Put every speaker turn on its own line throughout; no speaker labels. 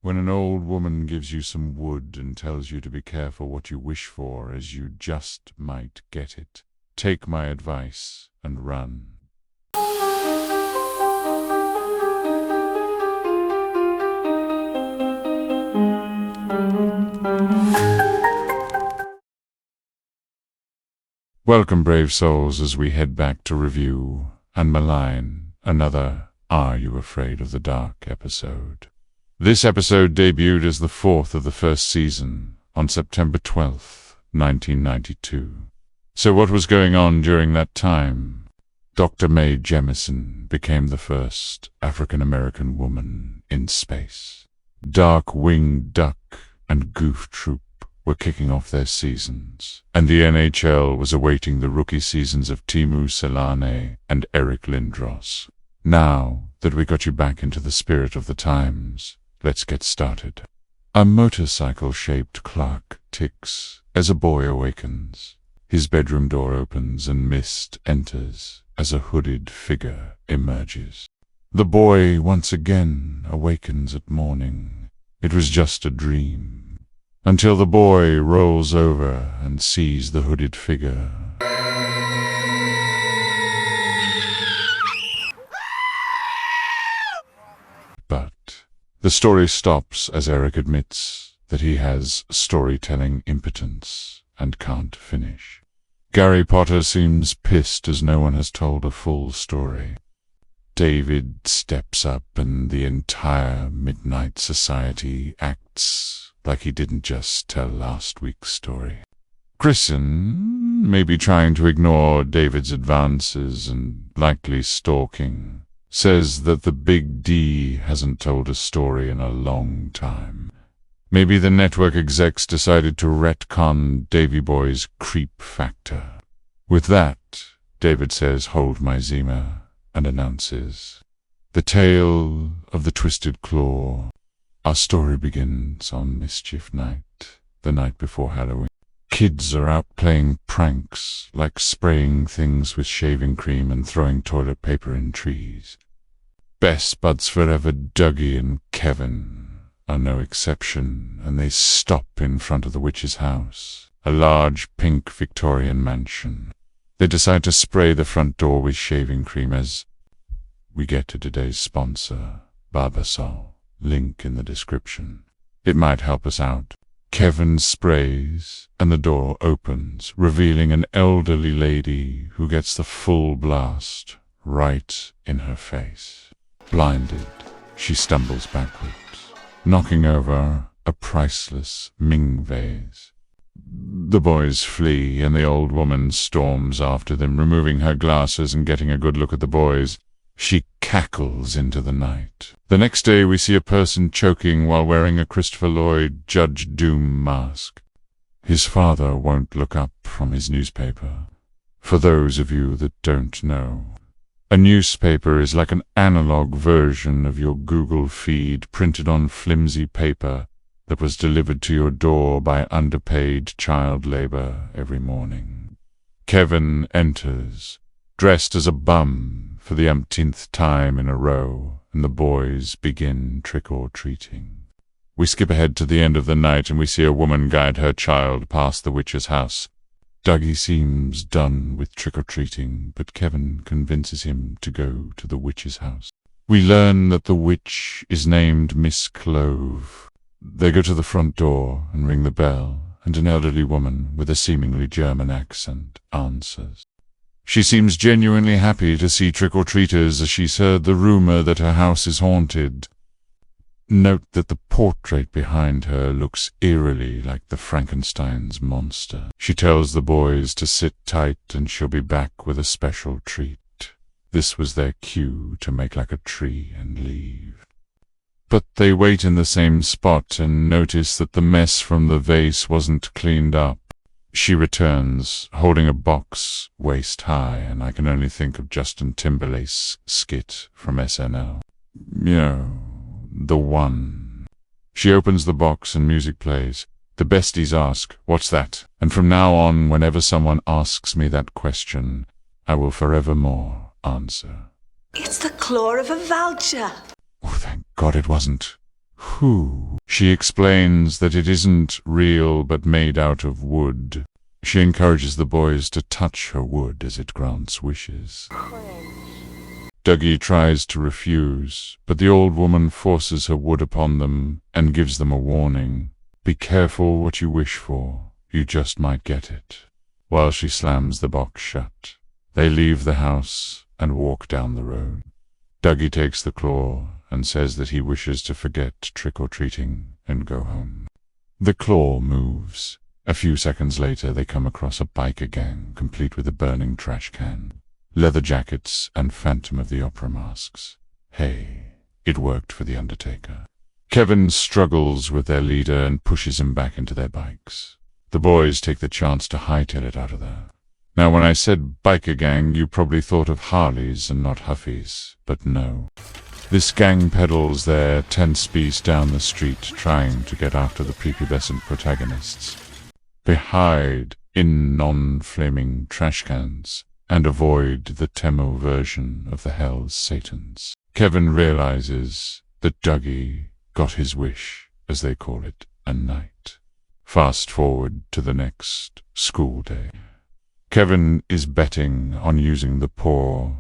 When an old woman gives you some wood and tells you to be careful what you wish for, as you just might get it, take my advice and run. Welcome, brave souls, as we head back to review and malign another Are You Afraid of the Dark episode. This episode debuted as the fourth of the first season on September 12th, 1992. So what was going on during that time? Dr. Mae Jemison became the first African-American woman in space. Dark-Winged Duck and Goof Troop were kicking off their seasons, and the NHL was awaiting the rookie seasons of Timu Selane and Eric Lindros. Now that we got you back into the spirit of the times, let's get started. A motorcycle-shaped clock ticks as a boy awakens. His bedroom door opens and mist enters as a hooded figure emerges. The boy once again awakens at morning. It was just a dream, until the boy rolls over and sees the hooded figure. But the story stops as Eric admits that he has storytelling impotence and can't finish. Gary Potter seems pissed as no one has told a full story. David steps up and the entire Midnight Society acts like he didn't just tell last week's story. Kristen, maybe trying to ignore David's advances and likely stalking, says that the Big D hasn't told a story in a long time. Maybe the network execs decided to retcon Davy Boy's creep factor. With that, David says, "Hold my Zima," and announces, "The Tale of the Twisted Claw." Our story begins on Mischief Night, the night before Halloween. Kids are out playing pranks, like spraying things with shaving cream and throwing toilet paper in trees. Best buds forever, Dougie and Kevin, are no exception, and they stop in front of the witch's house, a large pink Victorian mansion. They decide to spray the front door with shaving cream as we get to today's sponsor, Barbasol. Link in the description. It might help us out. Kevin sprays, and the door opens, revealing an elderly lady who gets the full blast right in her face. Blinded, she stumbles backwards, knocking over a priceless Ming vase. The boys flee, and the old woman storms after them, removing her glasses and getting a good look at the boys. She cackles into the night. The next day we see a person choking while wearing a Christopher Lloyd Judge Doom mask. His father won't look up from his newspaper. For those of you that don't know, a newspaper is like an analog version of your Google feed printed on flimsy paper that was delivered to your door by underpaid child labor every morning. Kevin enters, dressed as a bum for the umpteenth time in a row, and the boys begin trick-or-treating. We skip ahead to the end of the night and we see a woman guide her child past the witch's house. Dougie seems done with trick-or-treating, but Kevin convinces him to go to the witch's house. We learn that the witch is named Miss Clove. They go to the front door and ring the bell, and an elderly woman with a seemingly German accent answers. She seems genuinely happy to see trick-or-treaters as she's heard the rumor that her house is haunted. Note that the portrait behind her looks eerily like the Frankenstein's monster. She tells the boys to sit tight and she'll be back with a special treat. This was their cue to make like a tree and leave. But they wait in the same spot and notice that the mess from the vase wasn't cleaned up. She returns, holding a box waist-high, and I can only think of Justin Timberlake's skit from SNL. You know, the one. She opens the box and music plays. The besties ask, "What's that?" And from now on, whenever someone asks me that question, I will forevermore answer,
"It's the claw of a vulture."
Oh, thank God it wasn't. Who She explains that it isn't real but made out of wood. She encourages the boys to touch her wood as it grants wishes. Dougie tries to refuse, but the old woman forces her wood upon them and gives them a warning. Be careful what you wish for, you just might get it. While she slams the box shut, they leave the house and walk down the road. Dougie takes the claw and says that he wishes to forget trick-or-treating and go home. The claw moves. A few seconds later, they come across a biker gang, complete with a burning trash can, leather jackets, and Phantom of the Opera masks. Hey, it worked for the Undertaker. Kevin struggles with their leader and pushes him back into their bikes. The boys take the chance to hightail it out of there. Now, when I said biker gang, you probably thought of Harleys and not Huffies, but no. This gang pedals their 10-piece down the street, trying to get after the prepubescent protagonists. They hide in non-flaming trash cans and avoid the Tamil version of the Hell's Satans. Kevin realizes that Dougie got his wish, as they call it, a night. Fast forward to the next school day. Kevin is betting on using the claw,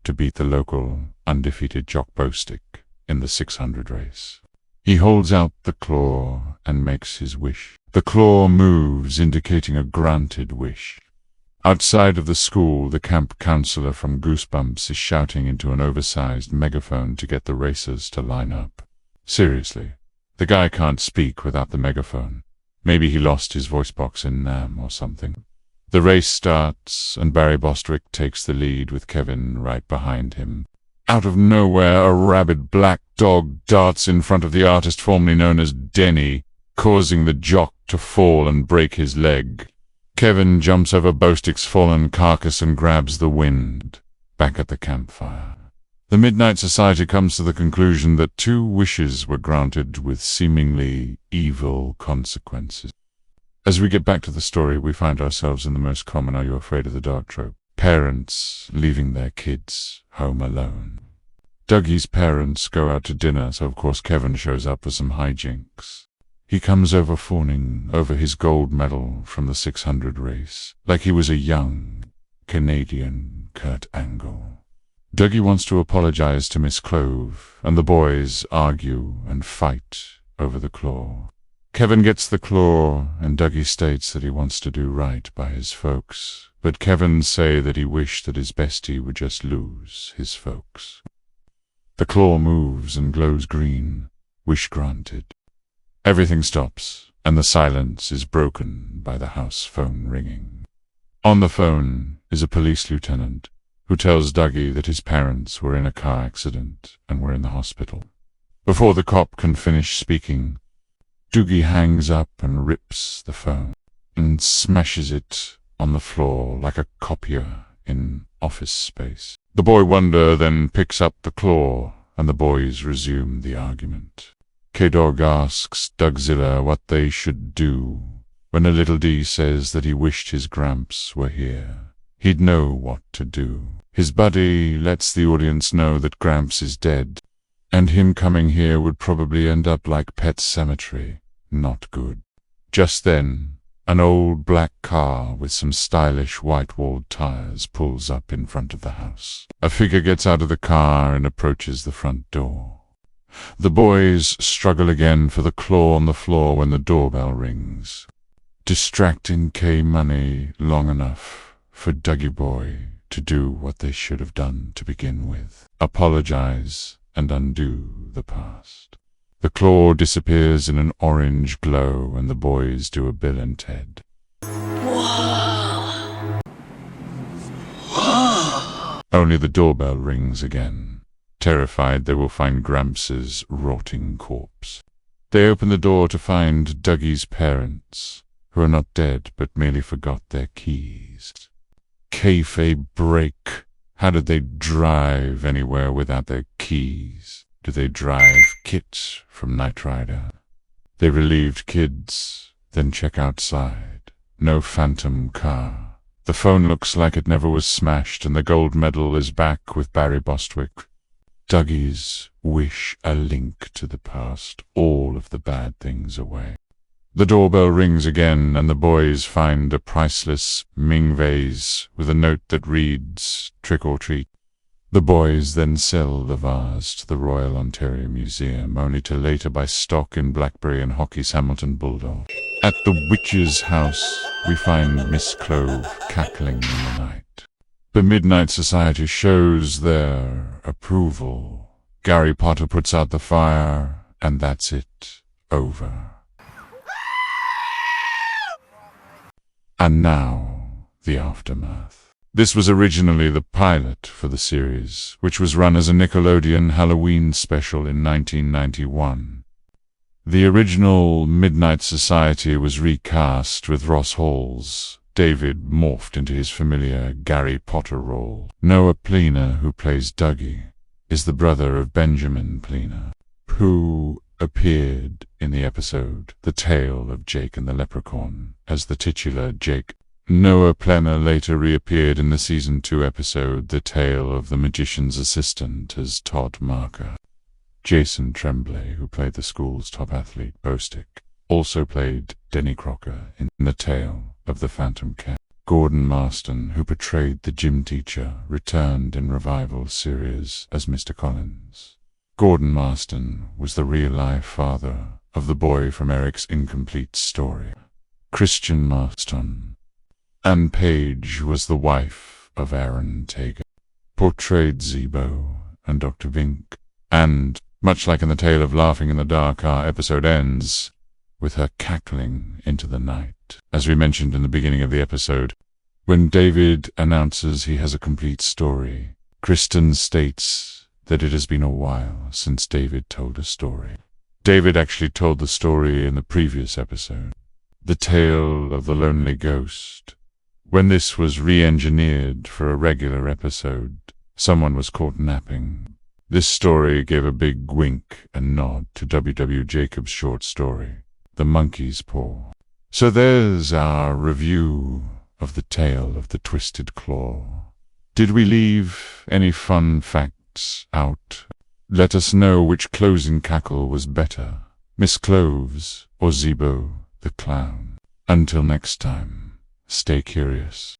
to beat the local undefeated Jock Bostick in the 600 race. He holds out the claw and makes his wish. The claw moves, indicating a granted wish. Outside of the school, the camp counselor from Goosebumps is shouting into an oversized megaphone to get the racers to line up. Seriously, the guy can't speak without the megaphone. Maybe he lost his voice box in Nam or something. The race starts, and Barry Bostwick takes the lead with Kevin right behind him. Out of nowhere, a rabid black dog darts in front of the artist formerly known as Denny, causing the jock to fall and break his leg. Kevin jumps over Bostick's fallen carcass and grabs the wind. Back at the campfire, the Midnight Society comes to the conclusion that 2 wishes were granted with seemingly evil consequences. As we get back to the story, we find ourselves in the most common "Are you afraid of the dark" trope. Parents leaving their kids home alone. Dougie's parents go out to dinner, so of course Kevin shows up for some hijinks. He comes over fawning over his gold medal from the 600 race, like he was a young Canadian Kurt Angle. Dougie wants to apologize to Miss Clove, and the boys argue and fight over the claw. Kevin gets the claw, and Dougie states that he wants to do right by his folks, but Kevin say that he wished that his bestie would just lose his folks. The claw moves and glows green. Wish granted. Everything stops, and the silence is broken by the house phone ringing. On the phone is a police lieutenant who tells Dougie that his parents were in a car accident and were in the hospital. Before the cop can finish speaking, Dougie hangs up and rips the phone and smashes it on the floor like a copier in Office Space. The boy wonder then picks up the claw, and the boys resume the argument. K-Dog asks Dougzilla what they should do when a little D says that he wished his Gramps were here. He'd know what to do. His buddy lets the audience know that Gramps is dead, and him coming here would probably end up like Pet Cemetery. Not good. Just then, an old black car with some stylish white-walled tires pulls up in front of the house. A figure gets out of the car and approaches the front door. The boys struggle again for the claw on the floor when the doorbell rings, distracting K-Money long enough for Dougie Boy to do what they should have done to begin with: apologize and undo the past. The claw disappears in an orange glow, and the boys do a Bill and Ted. Only the doorbell rings again. Terrified they will find Gramps' rotting corpse. They open the door to find Dougie's parents, who are not dead but merely forgot their keys. Kayfabe break. How did they drive anywhere without their keys? Do they drive Kit from Knight Rider? They relieved kids, then check outside. No phantom car. The phone looks like it never was smashed, and the gold medal is back with Barry Bostwick. Dougie's wish a link to the past, all of the bad things away. The doorbell rings again, and the boys find a priceless Ming vase with a note that reads, "Trick or treat." The boys then sell the vase to the Royal Ontario Museum, only to later buy stock in Blackberry and Hockey's Hamilton Bulldog. At the witch's house, we find Miss Clove cackling in the night. The Midnight Society shows their approval. Gary Potter puts out the fire, and that's it. Over. And now, the aftermath. This was originally the pilot for the series, which was run as a Nickelodeon Halloween special in 1991. The original Midnight Society was recast with Ross Halls. David morphed into his familiar Gary Potter role. Noah Plena, who plays Dougie, is the brother of Benjamin Plena, who appeared in the episode The Tale of Jake and the Leprechaun as the titular Jake. Noah Plena later reappeared in the Season 2 episode The Tale of the Magician's Assistant as Todd Marker. Jason Tremblay, who played the school's top athlete Bostick, also played Denny Crocker in The Tale of the Phantom Cat. Gordon Marston, who portrayed the gym teacher, returned in Revival series as Mr. Collins. Gordon Marston was the real-life father of the boy from Eric's incomplete story, Christian Marston. Anne Page was the wife of Aaron Tager, portrayed Zebo and Dr. Vink, and, much like in the tale of Laughing in the Dark, our episode ends with her cackling into the night. As we mentioned in the beginning of the episode, when David announces he has a complete story, Kristen states that it has been a while since David told a story. David actually told the story in the previous episode, The Tale of the Lonely Ghost. When this was re-engineered for a regular episode, someone was caught napping. This story gave a big wink and nod to W. Jacobs' short story, The Monkey's Paw. So there's our review of The Tale of the Twisted Claw. Did we leave any fun facts out? Let us know which closing cackle was better, Miss Cloves or Zebo the Clown. Until next time, stay curious.